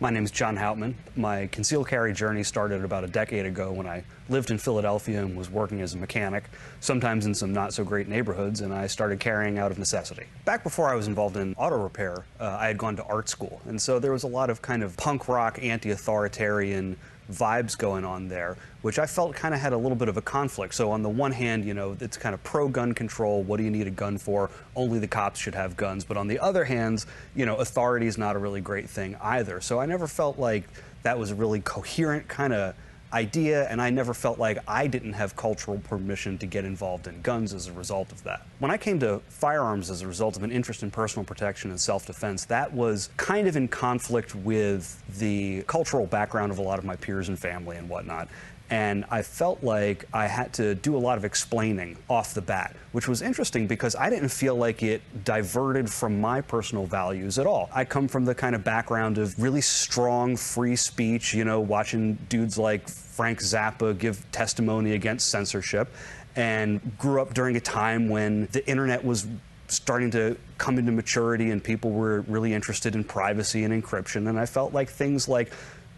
My name is John Hauptman. My concealed carry journey started about a decade ago when I lived in Philadelphia and was working as a mechanic, sometimes in some not so great neighborhoods, and I started carrying out of necessity. Back before I was involved in auto repair, I had gone to art school, and so there was a lot of kind of punk rock, anti-authoritarian vibes going on there, which I felt kind of had a little bit of a conflict. So on the one hand, you know, it's kind of pro-gun control. What do you need a gun for? Only the cops should have guns. But on the other hand, you know, authority is not a really great thing either. So I never felt like that was a really coherent kind of idea, and I never felt like I didn't have cultural permission to get involved in guns as a result of that. When I came to firearms as a result of an interest in personal protection and self-defense, that was kind of in conflict with the cultural background of a lot of my peers and family and whatnot. And I felt like I had to do a lot of explaining off the bat, which was interesting because I didn't feel like it diverted from my personal values at all. I come from the kind of background of really strong free speech, you know, watching dudes like Frank Zappa give testimony against censorship, and grew up during a time when the internet was starting to come into maturity and people were really interested in privacy and encryption. And I felt like things like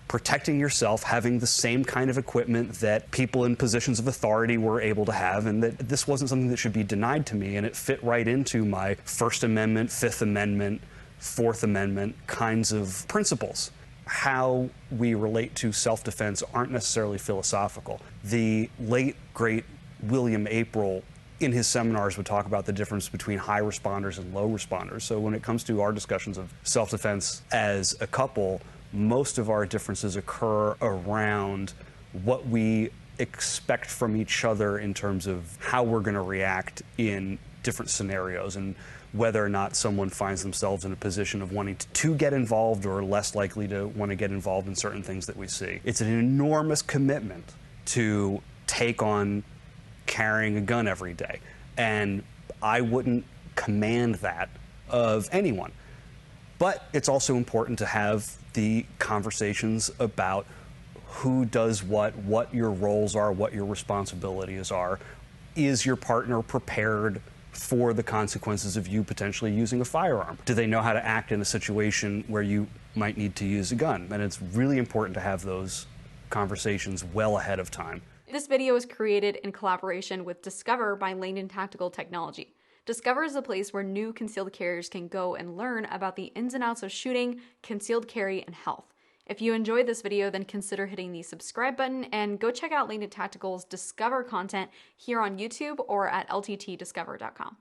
protecting yourself, having the same kind of equipment that people in positions of authority were able to have, and that this wasn't something that should be denied to me, and it fit right into my First Amendment, Fifth Amendment, Fourth Amendment kinds of principles. How we relate to self-defense aren't necessarily philosophical. The late, great William April in his seminars would talk about the difference between high responders and low responders. So when it comes to our discussions of self-defense as a couple, most of our differences occur around what we expect from each other in terms of how we're going to react in different scenarios, and whether or not someone finds themselves in a position of wanting to get involved or less likely to want to get involved in certain things that we see. It's an enormous commitment to take on carrying a gun every day, and I wouldn't command that of anyone. But it's also important to have the conversations about who does what your roles are, what your responsibilities are. Is your partner prepared for the consequences of you potentially using a firearm? Do they know how to act in a situation where you might need to use a gun? And it's really important to have those conversations well ahead of time. This video was created in collaboration with Discover by Langdon Tactical Technology. Discover is a place where new concealed carriers can go and learn about the ins and outs of shooting, concealed carry, and health. If you enjoyed this video, then consider hitting the subscribe button and go check out Langdon Tactical's Discover content here on YouTube or at lttdiscover.com.